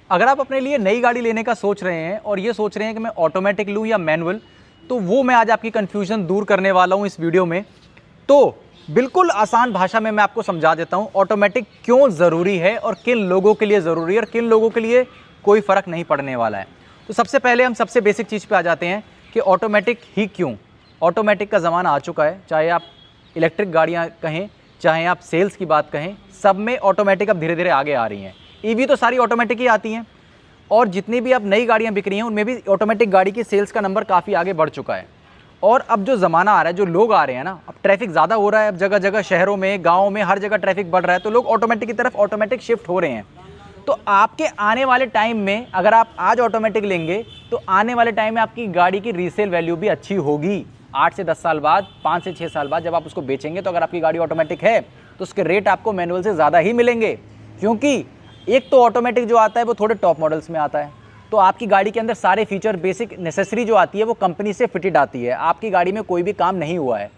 अगर आप अपने लिए नई गाड़ी लेने का सोच रहे हैं और ये सोच रहे हैं कि मैं ऑटोमेटिक लूँ या मैनुअल, तो वो मैं आज आपकी कन्फ्यूज़न दूर करने वाला हूँ इस वीडियो में। तो बिल्कुल आसान भाषा में मैं आपको समझा देता हूँ ऑटोमेटिक क्यों ज़रूरी है और किन लोगों के लिए ज़रूरी है और किन लोगों के लिए कोई फ़र्क नहीं पड़ने वाला है। तो सबसे पहले हम सबसे बेसिक चीज़ पे आ जाते हैं कि ऑटोमेटिक ही क्यों। ऑटोमेटिक का ज़माना आ चुका है, चाहे आप इलेक्ट्रिक गाड़ियाँ कहें, चाहे आप सेल्स की बात कहें, सब में ऑटोमेटिक अब धीरे धीरे आगे आ रही हैं। ईवी तो सारी ऑटोमेटिक ही आती हैं और जितनी भी अब नई गाड़ियाँ बिक रही हैं उनमें भी ऑटोमेटिक गाड़ी की सेल्स का नंबर काफ़ी आगे बढ़ चुका है। और अब जो ज़माना आ रहा है, जो लोग आ रहे हैं ना, अब ट्रैफिक ज़्यादा हो रहा है, अब जगह जगह शहरों में, गाँव में, हर जगह ट्रैफिक बढ़ रहा है, तो लोग ऑटोमेटिक की तरफ ऑटोमेटिक शिफ्ट हो रहे हैं। तो आपके आने वाले टाइम में अगर आप आज ऑटोमेटिक लेंगे तो आने वाले टाइम में आपकी गाड़ी की रीसेल वैल्यू भी अच्छी होगी। 8 से 10 साल बाद, 5 से 6 साल बाद जब आप उसको बेचेंगे तो अगर आपकी गाड़ी ऑटोमेटिक है तो उसके रेट आपको मैनुअल से ज़्यादा ही मिलेंगे, क्योंकि एक तो ऑटोमेटिक जो आता है वो थोड़े टॉप मॉडल्स में आता है, तो आपकी गाड़ी के अंदर सारे फीचर, बेसिक नेसेसरी जो आती है वो कंपनी से फिटेड आती है। आपकी गाड़ी में कोई भी काम नहीं हुआ है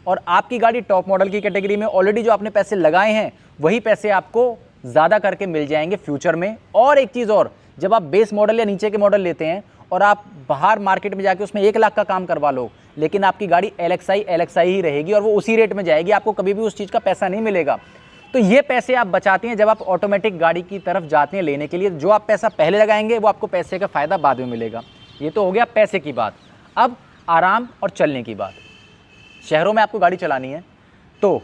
और आपकी गाड़ी टॉप मॉडल की कैटेगरी में, ऑलरेडी जो आपने पैसे लगाए हैं वही पैसे आपको ज़्यादा करके मिल जाएंगे फ्यूचर में। और एक चीज़ और, जब आप बेस मॉडल या नीचे के मॉडल लेते हैं और आप बाहर मार्केट में जाके उसमें 1 लाख का काम करवा लो, लेकिन आपकी गाड़ी LXI ही रहेगी और वो उसी रेट में जाएगी, आपको कभी भी उस चीज़ का पैसा नहीं मिलेगा। तो ये पैसे आप बचाते हैं जब आप ऑटोमेटिक गाड़ी की तरफ जाते हैं लेने के लिए। जो आप पैसा पहले लगाएंगे वो आपको पैसे का फ़ायदा बाद में मिलेगा। ये तो हो गया पैसे की बात। अब आराम और चलने की बात। शहरों में आपको गाड़ी चलानी है तो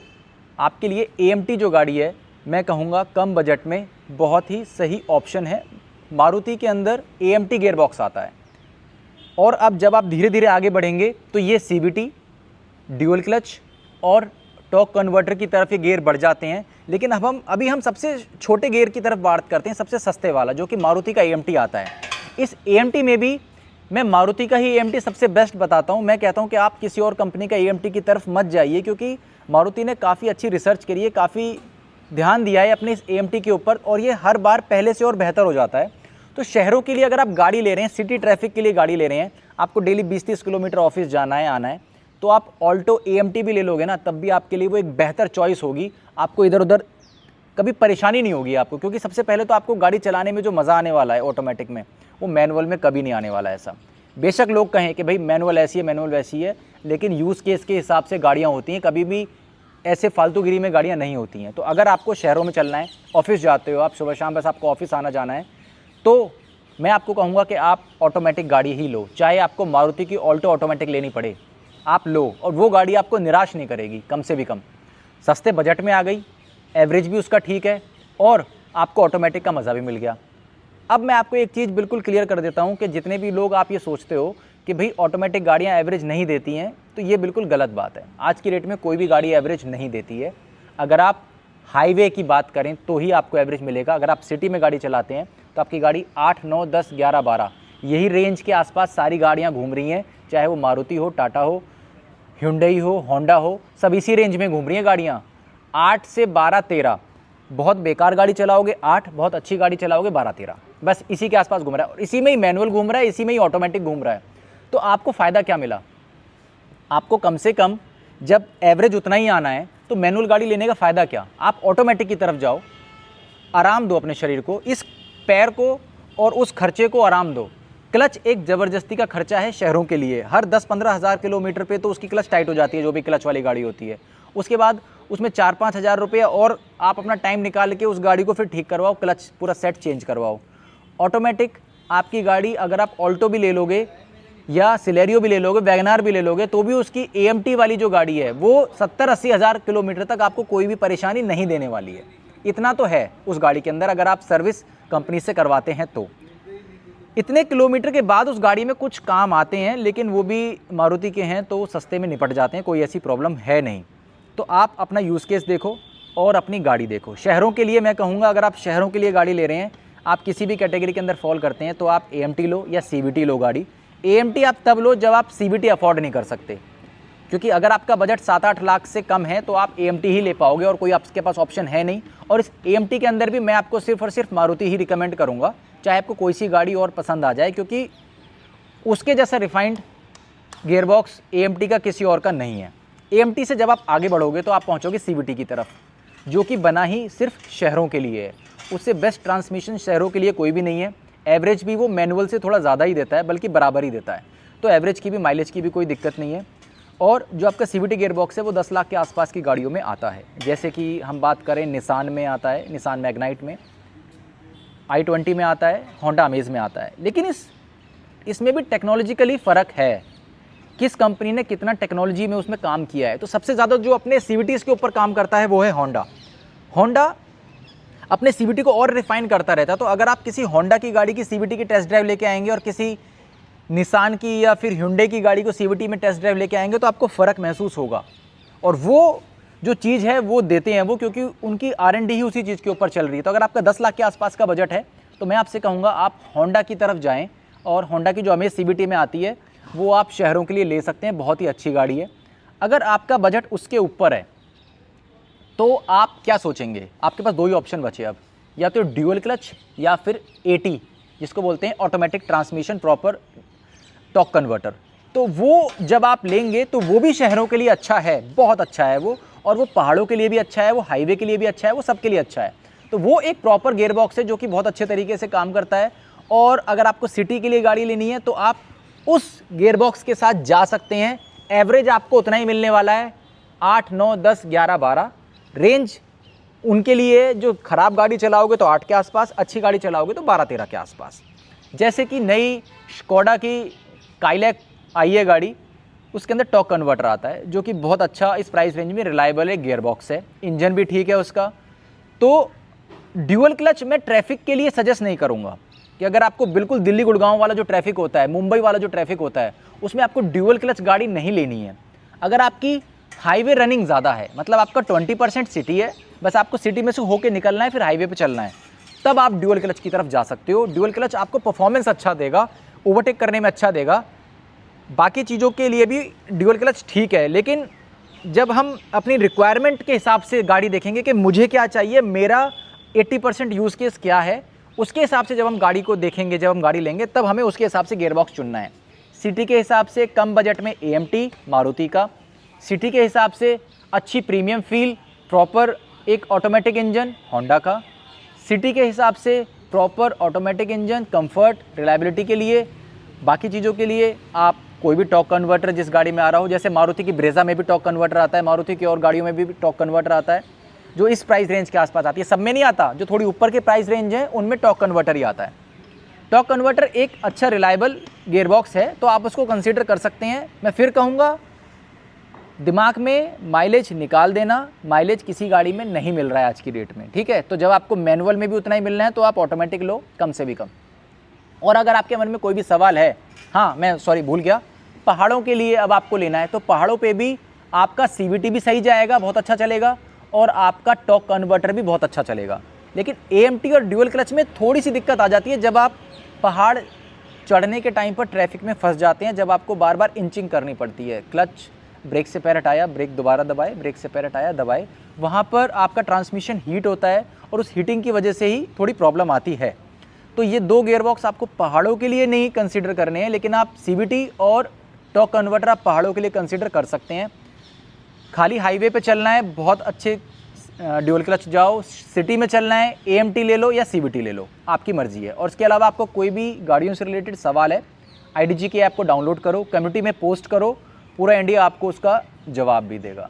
आपके लिए AMT जो गाड़ी है, मैं कहूँगा कम बजट में बहुत ही सही ऑप्शन है। मारुति के अंदर AMT गियर बॉक्स आता है और अब जब आप धीरे धीरे आगे बढ़ेंगे तो ये CVT, ड्यूअल क्लच और टॉर्क कन्वर्टर की तरफ ये गियर बढ़ जाते हैं। लेकिन अब अभी हम सबसे छोटे गियर की तरफ बात करते हैं, सबसे सस्ते वाला, जो कि मारुति का AMT आता है। इस AMT में भी मैं मारुति का ही AMT सबसे बेस्ट बताता हूँ। मैं कहता हूँ कि आप किसी और कंपनी का AMT की तरफ मत जाइए, क्योंकि मारुति ने काफ़ी अच्छी रिसर्च करी है, काफ़ी ध्यान दिया है अपने इस AMT के ऊपर और ये हर बार पहले से और बेहतर हो जाता है। तो शहरों के लिए अगर आप गाड़ी ले रहे हैं, सिटी ट्रैफिक के लिए गाड़ी ले रहे हैं, आपको डेली 20-30 किलोमीटर ऑफिस जाना है, आना है, तो आप ऑल्टो AMT भी ले लोगे ना, तब भी आपके लिए वो एक बेहतर चॉइस होगी। आपको इधर उधर कभी परेशानी नहीं होगी आपको, क्योंकि सबसे पहले तो आपको गाड़ी चलाने में जो मज़ा आने वाला है ऑटोमेटिक में, वो मैनुअल में कभी नहीं आने वाला है। ऐसा बेशक लोग कहें कि भाई मैनुअल ऐसी है, मैनुअल वैसी है, लेकिन यूज़ केस के हिसाब से गाड़ियाँ होती हैं, कभी भी ऐसे फालतूगिरी में गाड़ियाँ नहीं होती हैं। तो अगर आपको शहरों में चलना है, ऑफिस जाते हो आप सुबह शाम, बस आपको ऑफिस आना जाना है, तो मैं आपको कहूँगा कि आप ऑटोमेटिक गाड़ी ही लो। चाहे आपको मारुति की ऑल्टो ऑटोमेटिक लेनी पड़े, आप लो, और वो गाड़ी आपको निराश नहीं करेगी। कम से भी कम सस्ते बजट में आ गई, एवरेज भी उसका ठीक है और आपको ऑटोमेटिक का मज़ा भी मिल गया। अब मैं आपको एक चीज़ बिल्कुल क्लियर कर देता हूँ कि जितने भी लोग आप ये सोचते हो कि भाई ऑटोमेटिक गाड़ियाँ एवरेज नहीं देती हैं, तो ये बिल्कुल गलत बात है। आज की डेट में कोई भी गाड़ी एवरेज नहीं देती है। अगर आप हाईवे की बात करें तो ही आपको एवरेज मिलेगा। अगर आप सिटी में गाड़ी चलाते हैं तो आपकी गाड़ी 8, 9, 10, 11, 12 यही रेंज के आसपास सारी गाड़ियाँ घूम रही हैं, चाहे वो मारुति हो, टाटा हो, hyundai हो, होंडा हो, सब इसी रेंज में घूम रही हैं गाड़ियाँ। 8 से 12, 13 बहुत बेकार गाड़ी चलाओगे, 8 बहुत अच्छी गाड़ी चलाओगे, 12, 13 बस इसी के आसपास घूम रहा है। और इसी में ही मैनुअल घूम रहा है, इसी में ही ऑटोमेटिक घूम रहा है। तो आपको फ़ायदा क्या मिला? आपको कम से कम जब एवरेज उतना ही आना है तो मैनुअल गाड़ी लेने का फ़ायदा क्या? आप ऑटोमेटिक की तरफ जाओ, आराम दो अपने शरीर को, इस पैर को और उस खर्चे को आराम दो। क्लच एक ज़बरदस्ती का खर्चा है शहरों के लिए। हर 10-15 हज़ार किलोमीटर पे तो उसकी क्लच टाइट हो जाती है, जो भी क्लच वाली गाड़ी होती है। उसके बाद उसमें 4-5 हज़ार रुपये और आप अपना टाइम निकाल के उस गाड़ी को फिर ठीक करवाओ, क्लच पूरा सेट चेंज करवाओ। ऑटोमेटिक आपकी गाड़ी अगर आप ऑल्टो भी ले लोगे या सिलेरियो भी ले लोगे, वैगनार भी ले लोगे, तो भी उसकी AMT वाली जो गाड़ी है वो 70-80 हज़ार किलोमीटर तक आपको कोई भी परेशानी नहीं देने वाली है। इतना तो है उस गाड़ी के अंदर, अगर आप सर्विस कंपनी से करवाते हैं तो। इतने किलोमीटर के बाद उस गाड़ी में कुछ काम आते हैं, लेकिन वो भी मारुति के हैं तो सस्ते में निपट जाते हैं, कोई ऐसी प्रॉब्लम है नहीं। तो आप अपना यूज़ केस देखो और अपनी गाड़ी देखो। शहरों के लिए मैं कहूँगा, अगर आप शहरों के लिए गाड़ी ले रहे हैं, आप किसी भी कैटेगरी के अंदर फॉल करते हैं, तो आप AMT लो या CVT लो गाड़ी। AMT आप तब लो जब आप CVT अफोर्ड नहीं कर सकते, क्योंकि अगर आपका बजट 7-8 लाख से कम है तो आप AMT ही ले पाओगे और कोई आपके पास ऑप्शन है नहीं। और इस AMT के अंदर भी मैं आपको सिर्फ और सिर्फ मारुति ही रिकमेंड करूँगा, चाहे आपको कोई सी गाड़ी और पसंद आ जाए, क्योंकि उसके जैसा रिफाइंड गियरबॉक्स AMT का किसी और का नहीं है। AMT से जब आप आगे बढ़ोगे तो आप पहुँचोगे CVT की तरफ, जो कि बना ही सिर्फ शहरों के लिए है। उससे बेस्ट ट्रांसमिशन शहरों के लिए कोई भी नहीं है। एवरेज भी वो मैनुअल से थोड़ा ज़्यादा ही देता है, बल्कि बराबर ही देता है, तो एवरेज की भी, माइलेज की भी कोई दिक्कत नहीं है। और जो आपका CVT गियर बॉक्स है वो 10 लाख के आसपास की गाड़ियों में आता है। जैसे कि हम बात करें निसान में आता है, निसान मैग्नाइट में, i20 में आता है, होंडा अमेज में आता है। लेकिन इसमें भी टेक्नोलॉजिकली फ़र्क है, किस कंपनी ने कितना टेक्नोलॉजी में उसमें काम किया है। तो सबसे ज़्यादा जो अपने CVTs के ऊपर काम करता है वो है होंडा। होंडा अपने CVT को और रिफाइन करता रहता है। तो अगर आप किसी होंडा की गाड़ी की CVT की टेस्ट ड्राइव लेके आएंगे और किसी निसान की या फिर Hyundai की गाड़ी को CVT में टेस्ट ड्राइव लेके आएंगे तो आपको फ़र्क महसूस होगा। और वो जो चीज़ है वो देते हैं वो, क्योंकि उनकी R&D ही उसी चीज़ के ऊपर चल रही है। तो अगर आपका 10 लाख के आसपास का बजट है तो मैं आपसे कहूँगा आप होंडा की तरफ जाएँ, और होंडा की जो अमेज CVT में आती है वो आप शहरों के लिए ले सकते हैं, बहुत ही अच्छी गाड़ी है। अगर आपका बजट उसके ऊपर है तो आप क्या सोचेंगे, आपके पास दो ही ऑप्शन बचे अब, या तो ड्यूअल क्लच या फिर AT, जिसको बोलते हैं automatic transmission proper torque converter. तो वो जब आप लेंगे तो वो भी शहरों के लिए अच्छा है, बहुत अच्छा है वो, और वो पहाड़ों के लिए भी अच्छा है, वो हाईवे के लिए भी अच्छा है, वो सबके लिए अच्छा है। तो वो एक प्रॉपर गियर बॉक्स है जो कि बहुत अच्छे तरीके से काम करता है। और अगर आपको सिटी के लिए गाड़ी लेनी है तो आप उस गियर बॉक्स के साथ जा सकते हैं। एवरेज आपको उतना ही मिलने वाला है, 8, 9, 10, 11, 12। रेंज उनके लिए जो ख़राब गाड़ी चलाओगे तो 8 के आसपास, अच्छी गाड़ी चलाओगे तो 12-13 के आसपास। जैसे कि नई स्कोडा की काइलैक आई है गाड़ी, उसके अंदर टॉर्क कन्वर्टर आता है जो कि बहुत अच्छा इस प्राइस रेंज में रिलायबल है, गियर बॉक्स है, इंजन भी ठीक है उसका। तो ड्यूअल क्लच मैं ट्रैफिक के लिए सजेस्ट नहीं करूँगा कि अगर आपको बिल्कुल दिल्ली गुड़गांव वाला जो ट्रैफिक होता है, मुंबई वाला जो ट्रैफिक होता है, उसमें आपको ड्यूअल क्लच गाड़ी नहीं लेनी है। अगर आपकी हाईवे रनिंग ज़्यादा है, मतलब आपका 20% सिटी है, बस आपको सिटी में से होके निकलना है, फिर हाईवे पे चलना है, तब आप ड्यूअल क्लच की तरफ जा सकते हो। ड्यूअल क्लच आपको परफॉर्मेंस अच्छा देगा, ओवरटेक करने में अच्छा देगा, बाकी चीज़ों के लिए भी ड्यूअल क्लच ठीक है। लेकिन जब हम अपनी रिक्वायरमेंट के हिसाब से गाड़ी देखेंगे कि मुझे क्या चाहिए, मेरा 80% यूज़ केस क्या है, उसके हिसाब से जब हम गाड़ी को देखेंगे, जब हम गाड़ी लेंगे, तब हमें उसके हिसाब से गियर बॉक्स चुनना है। सिटी के हिसाब से कम बजट में AMT मारुति का, सिटी के हिसाब से अच्छी प्रीमियम फील प्रॉपर एक ऑटोमेटिक इंजन होंडा का, सिटी के हिसाब से proper automatic engine comfort reliability के लिए, बाकी चीज़ों के लिए आप कोई भी टॉर्क कन्वर्टर जिस गाड़ी में आ रहा हो, जैसे मारुति की ब्रेजा में भी टॉर्क कन्वर्टर आता है, मारुति की और गाड़ियों में भी टॉर्क कन्वर्टर आता है जो इस प्राइस रेंज के आसपास आती है। सब में नहीं आता, जो थोड़ी ऊपर के प्राइस रेंज है उनमें टॉर्क कन्वर्टर ही आता है। टॉर्क कन्वर्टर एक अच्छा रिलायबल गियर बॉक्स है, तो आप उसको कंसीडर कर सकते हैं। मैं फिर कहूँगा दिमाग में माइलेज निकाल देना, माइलेज किसी गाड़ी में नहीं मिल रहा है आज की डेट में, ठीक है। तो जब आपको मैनुअल में भी उतना ही मिलना है तो आप ऑटोमेटिक लो, कम से भी कम। और अगर आपके मन में कोई भी सवाल है, हाँ मैं सॉरी भूल गया, पहाड़ों के लिए अब आपको लेना है तो पहाड़ों पे भी आपका CVT भी सही जाएगा, बहुत अच्छा चलेगा, और आपका टॉर्क कन्वर्टर भी बहुत अच्छा चलेगा। लेकिन AMT और ड्यूअल क्लच में थोड़ी सी दिक्कत आ जाती है जब आप पहाड़ चढ़ने के टाइम पर ट्रैफिक में फंस जाते हैं, जब आपको बार बार इंचिंग करनी पड़ती है, क्लच ब्रेक से पैर हटाया, ब्रेक दोबारा दबाए, ब्रेक से पैर हटाया, दबाए, वहाँ पर आपका ट्रांसमिशन हीट होता है और उस हीटिंग की वजह से ही थोड़ी प्रॉब्लम आती है। तो ये दो गियर बॉक्स आपको पहाड़ों के लिए नहीं कंसीडर करने हैं, लेकिन आप CVT और टॉर्क कन्वर्टर आप पहाड़ों के लिए कंसीडर कर सकते हैं। खाली हाईवे पे चलना है, बहुत अच्छे ड्यूअल क्लच जाओ, सिटी में चलना है AMT ले लो या CVT ले लो, आपकी मर्जी है। और इसके अलावा आपको कोई भी गाड़ियों से रिलेटेड सवाल है, IDG की ऐप को डाउनलोड करो, कम्युनिटी में पोस्ट करो, पूरा इंडिया आपको उसका जवाब भी देगा।